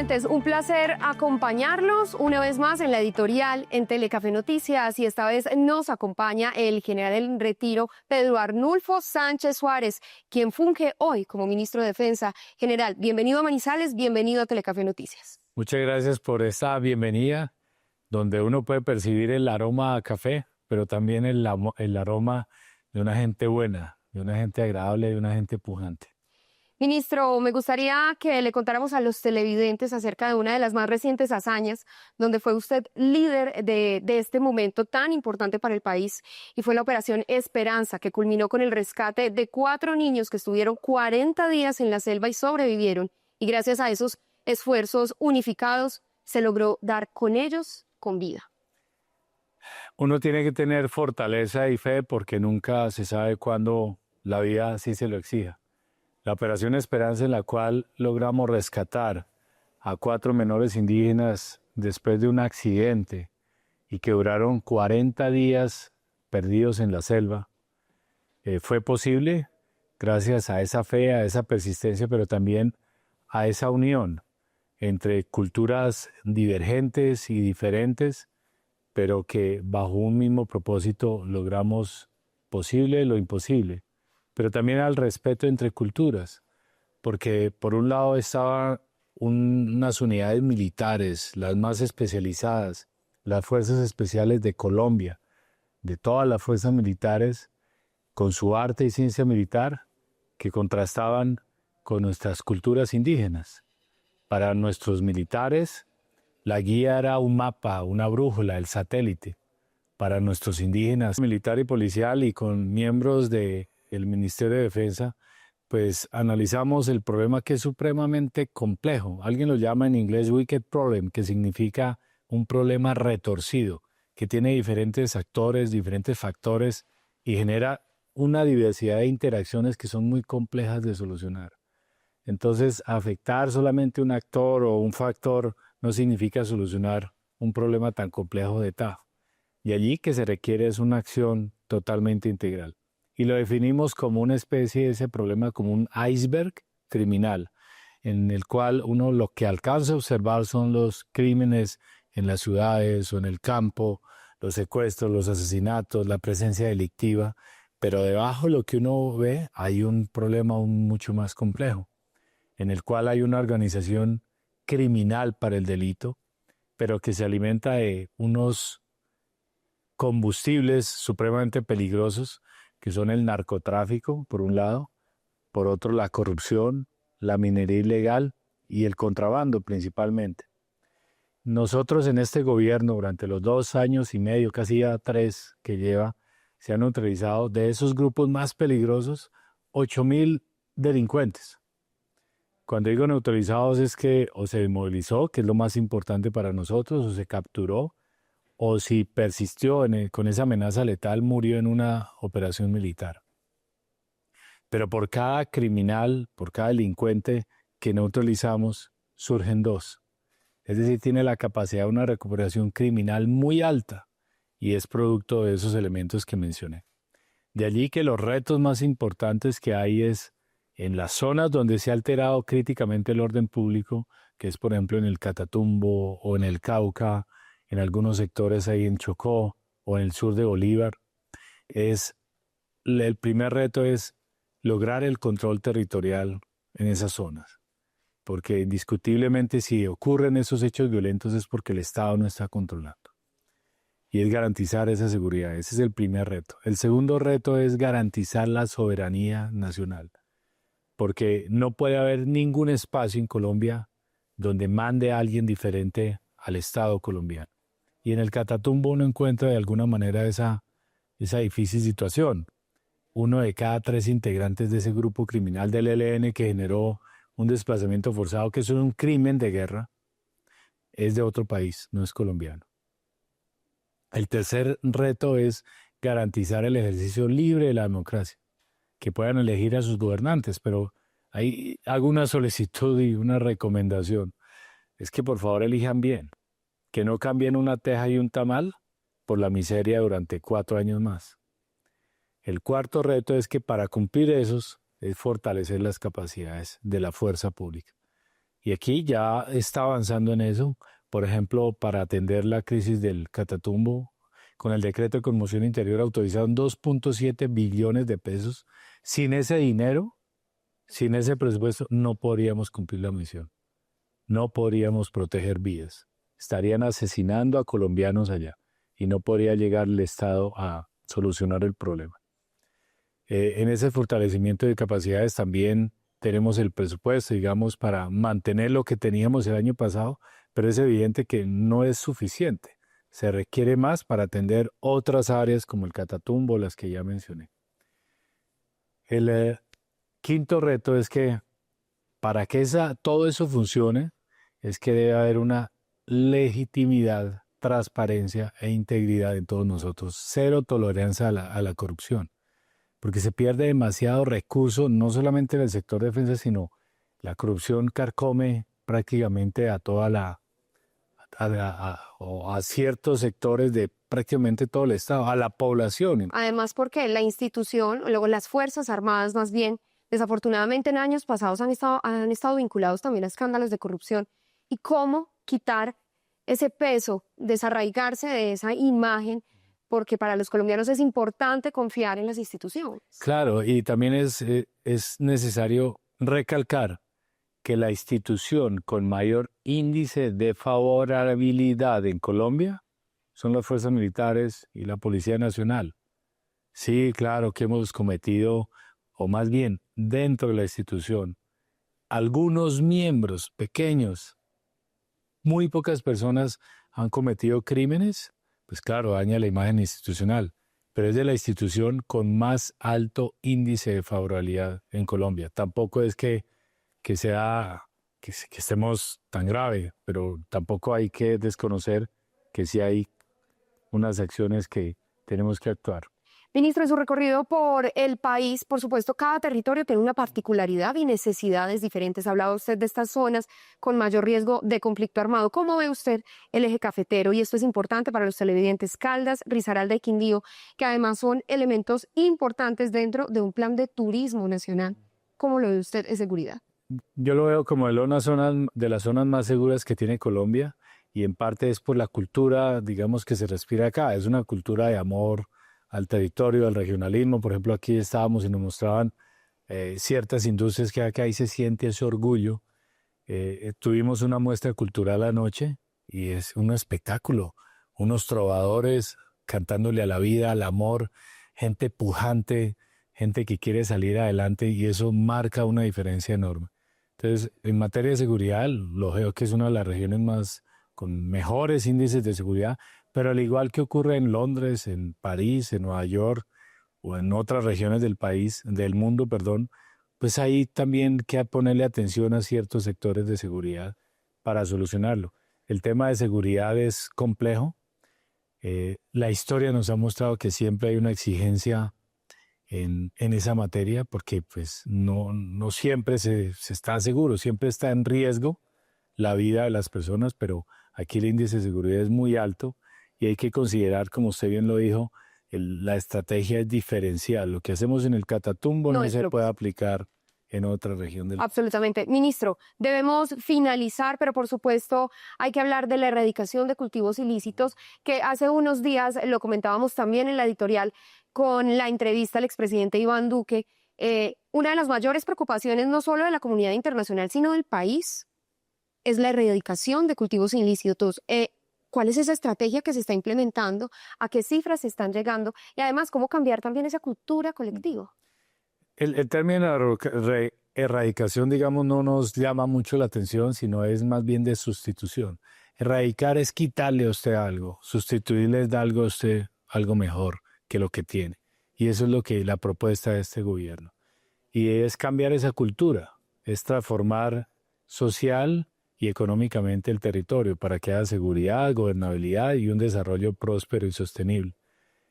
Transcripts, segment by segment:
televidentes, un placer acompañarlos una vez más en la editorial en Telecafé Noticias y esta vez nos acompaña el general en retiro Pedro Arnulfo Sánchez Suárez, quien funge hoy como ministro de Defensa. General, bienvenido a Manizales, bienvenido a Telecafé Noticias. Muchas gracias por esta bienvenida, donde uno puede percibir el aroma a café, pero también el aroma de una gente buena, de una gente agradable, de una gente pujante. Ministro, me gustaría que le contáramos a los televidentes acerca de una de las más recientes hazañas, donde fue usted líder de este momento tan importante para el país, y fue la Operación Esperanza, que culminó con el rescate de 4 niños que estuvieron 40 días en la selva y sobrevivieron. Y gracias a esos esfuerzos unificados, se logró dar con ellos con vida. Uno tiene que tener fortaleza y fe porque nunca se sabe cuándo la vida sí se lo exija. La Operación Esperanza, en la cual logramos rescatar a 4 menores indígenas después de un accidente y que duraron 40 días perdidos en la selva, fue posible gracias a esa fe, a esa persistencia, pero también a esa unión entre culturas divergentes y diferentes, pero que bajo un mismo propósito logramos posible lo imposible. Pero también al respeto entre culturas, porque por un lado estaban unas unidades militares, las más especializadas, las Fuerzas Especiales de Colombia, de todas las fuerzas militares, con su arte y ciencia militar, que contrastaban con nuestras culturas indígenas. Para nuestros militares, la guía era un mapa, una brújula, el satélite. Para nuestros indígenas, militar y policial, y con miembros del Ministerio de Defensa, pues analizamos el problema, que es supremamente complejo. Alguien lo llama en inglés wicked problem, que significa un problema retorcido, que tiene diferentes actores, diferentes factores y genera una diversidad de interacciones que son muy complejas de solucionar. Entonces, afectar solamente un actor o un factor no significa solucionar un problema tan complejo de tajo. Y allí que se requiere es una acción totalmente integral. Y lo definimos como una especie de ese problema, como un iceberg criminal, en el cual uno lo que alcanza a observar son los crímenes en las ciudades o en el campo, los secuestros, los asesinatos, la presencia delictiva, pero debajo lo que uno ve hay un problema aún mucho más complejo, en el cual hay una organización criminal para el delito, pero que se alimenta de unos combustibles supremamente peligrosos, que son el narcotráfico, por un lado, por otro la corrupción, la minería ilegal y el contrabando principalmente. Nosotros en este gobierno, durante los 2 años y medio, casi ya 3 que lleva, se han neutralizado de esos grupos más peligrosos 8.000 delincuentes. Cuando digo neutralizados es que o se desmovilizó, que es lo más importante para nosotros, o se capturó, o si persistió con esa amenaza letal, murió en una operación militar. Pero por cada criminal, por cada delincuente que neutralizamos, surgen 2. Es decir, tiene la capacidad de una recuperación criminal muy alta y es producto de esos elementos que mencioné. De allí que los retos más importantes que hay es en las zonas donde se ha alterado críticamente el orden público, que es por ejemplo en el Catatumbo o en el Cauca, en algunos sectores ahí en Chocó o en el sur de Bolívar. El primer reto es lograr el control territorial en esas zonas, porque indiscutiblemente si ocurren esos hechos violentos es porque el Estado no está controlando. Y es garantizar esa seguridad, ese es el primer reto. El segundo reto es garantizar la soberanía nacional, porque no puede haber ningún espacio en Colombia donde mande a alguien diferente al Estado colombiano. Y en el Catatumbo uno encuentra de alguna manera esa difícil situación. 1 de cada 3 integrantes de ese grupo criminal del ELN que generó un desplazamiento forzado, que es un crimen de guerra, es de otro país, no es colombiano. El tercer reto es garantizar el ejercicio libre de la democracia, que puedan elegir a sus gobernantes, pero ahí hago una solicitud y una recomendación. Es que por favor elijan bien, que no cambien una teja y un tamal por la miseria durante 4 años más. El cuarto reto es que para cumplir esos es fortalecer las capacidades de la fuerza pública. Y aquí ya está avanzando en eso. Por ejemplo, para atender la crisis del Catatumbo, con el decreto de conmoción interior autorizaron 2.7 billones de pesos. Sin ese dinero, sin ese presupuesto, no podríamos cumplir la misión. No podríamos proteger vidas. Estarían asesinando a colombianos allá y no podría llegar el Estado a solucionar el problema. En ese fortalecimiento de capacidades también tenemos el presupuesto, digamos, para mantener lo que teníamos el año pasado, pero es evidente que no es suficiente. Se requiere más para atender otras áreas como el Catatumbo, las que ya mencioné. El quinto reto es que para que todo eso funcione, es que debe haber una legitimidad, transparencia e integridad en todos nosotros. Cero tolerancia a la corrupción, porque se pierde demasiado recurso, no solamente en el sector de defensa, sino la corrupción carcome prácticamente a toda o a ciertos sectores de prácticamente todo el Estado, a la población. Además, porque la institución, luego las Fuerzas Armadas más bien, desafortunadamente en años pasados han estado vinculados también a escándalos de corrupción. ¿Y cómo quitar ese peso, desarraigarse de esa imagen? Porque para los colombianos es importante confiar en las instituciones. Claro, y también es necesario recalcar que la institución con mayor índice de favorabilidad en Colombia son las fuerzas militares y la Policía Nacional. Sí, claro que hemos cometido, o más bien dentro de la institución, algunos miembros pequeños, muy pocas personas han cometido crímenes, pues claro, daña la imagen institucional, pero es de la institución con más alto índice de favorabilidad en Colombia. Tampoco es que estemos tan grave, pero tampoco hay que desconocer que sí hay unas acciones que tenemos que actuar. Ministro, en su recorrido por el país, por supuesto, cada territorio tiene una particularidad y necesidades diferentes. Hablaba usted de estas zonas con mayor riesgo de conflicto armado. ¿Cómo ve usted el eje cafetero? Y esto es importante para los televidentes: Caldas, Risaralda y Quindío, que además son elementos importantes dentro de un plan de turismo nacional. ¿Cómo lo ve usted en seguridad? Yo lo veo como de las zonas más seguras que tiene Colombia, y en parte es por la cultura, digamos, que se respira acá. Es una cultura de amor al territorio, al regionalismo. Por ejemplo, aquí estábamos y nos mostraban ciertas industrias que acá, ahí se siente ese orgullo. Tuvimos una muestra cultural anoche y es un espectáculo. Unos trovadores cantándole a la vida, al amor, gente pujante, gente que quiere salir adelante, y eso marca una diferencia enorme. Entonces, en materia de seguridad, lo veo que es una de las regiones con mejores índices de seguridad, pero al igual que ocurre en Londres, en París, en Nueva York o en otras regiones del mundo, pues ahí también hay que ponerle atención a ciertos sectores de seguridad para solucionarlo. El tema de seguridad es complejo. La historia nos ha mostrado que siempre hay una exigencia en esa materia, porque pues no siempre se está seguro, siempre está en riesgo la vida de las personas, pero aquí el índice de seguridad es muy alto y hay que considerar, como usted bien lo dijo, la estrategia es diferencial. Lo que hacemos en el Catatumbo no se puede aplicar en otra región del país. Absolutamente. Ministro, debemos finalizar, pero por supuesto hay que hablar de la erradicación de cultivos ilícitos, que hace unos días lo comentábamos también en la editorial con la entrevista al expresidente Iván Duque. Una de las mayores preocupaciones, no solo de la comunidad internacional, sino del país, es la erradicación de cultivos ilícitos. ¿Cuál es esa estrategia que se está implementando? ¿A qué cifras se están llegando? Y además, ¿cómo cambiar también esa cultura colectiva? El término erradicación, digamos, no nos llama mucho la atención, sino es más bien de sustitución. Erradicar es quitarle a usted algo, sustituirle es algo a usted algo mejor que lo que tiene. Y eso es lo que la propuesta de este gobierno. Y es cambiar esa cultura, es transformar social y económicamente el territorio para que haya seguridad, gobernabilidad y un desarrollo próspero y sostenible.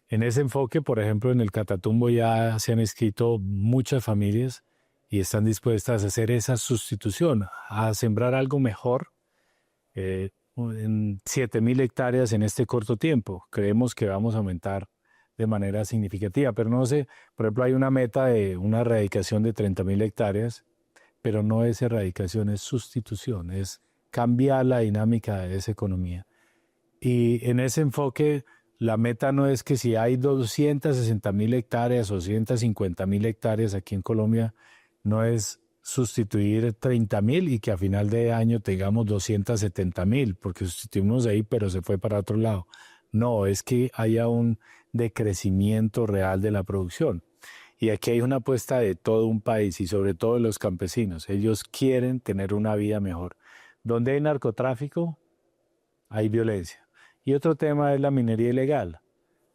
En ese enfoque, por ejemplo, en el Catatumbo ya se han inscrito muchas familias y están dispuestas a hacer esa sustitución, a sembrar algo mejor en 7.000 hectáreas en este corto tiempo. Creemos que vamos a aumentar de manera significativa, pero no sé, por ejemplo, hay una meta de una erradicación de 30.000 hectáreas, pero no es erradicación, es sustitución, es cambiar la dinámica de esa economía. Y en ese enfoque, la meta no es que si hay 260.000 hectáreas o 150.000 hectáreas aquí en Colombia, no es sustituir 30.000 y que a final de año tengamos 270.000, porque sustituimos ahí, pero se fue para otro lado. No, es que haya un decrecimiento real de la producción. Y aquí hay una apuesta de todo un país y sobre todo de los campesinos. Ellos quieren tener una vida mejor. Donde hay narcotráfico, hay violencia. Y otro tema es la minería ilegal.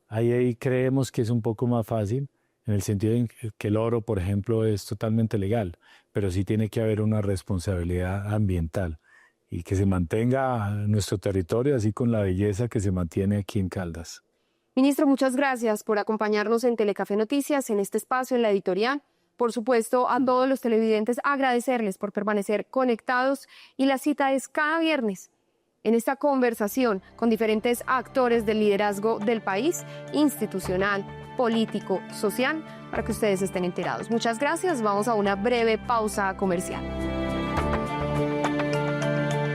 Ahí creemos que es un poco más fácil, en el sentido en que el oro, por ejemplo, es totalmente legal, pero sí tiene que haber una responsabilidad ambiental y que se mantenga nuestro territorio, así con la belleza que se mantiene aquí en Caldas. Ministro, muchas gracias por acompañarnos en Telecafé Noticias, en este espacio, en la editorial. Por supuesto, a todos los televidentes agradecerles por permanecer conectados y la cita es cada viernes en esta conversación con diferentes actores del liderazgo del país, institucional, político, social, para que ustedes estén enterados. Muchas gracias. Vamos a una breve pausa comercial.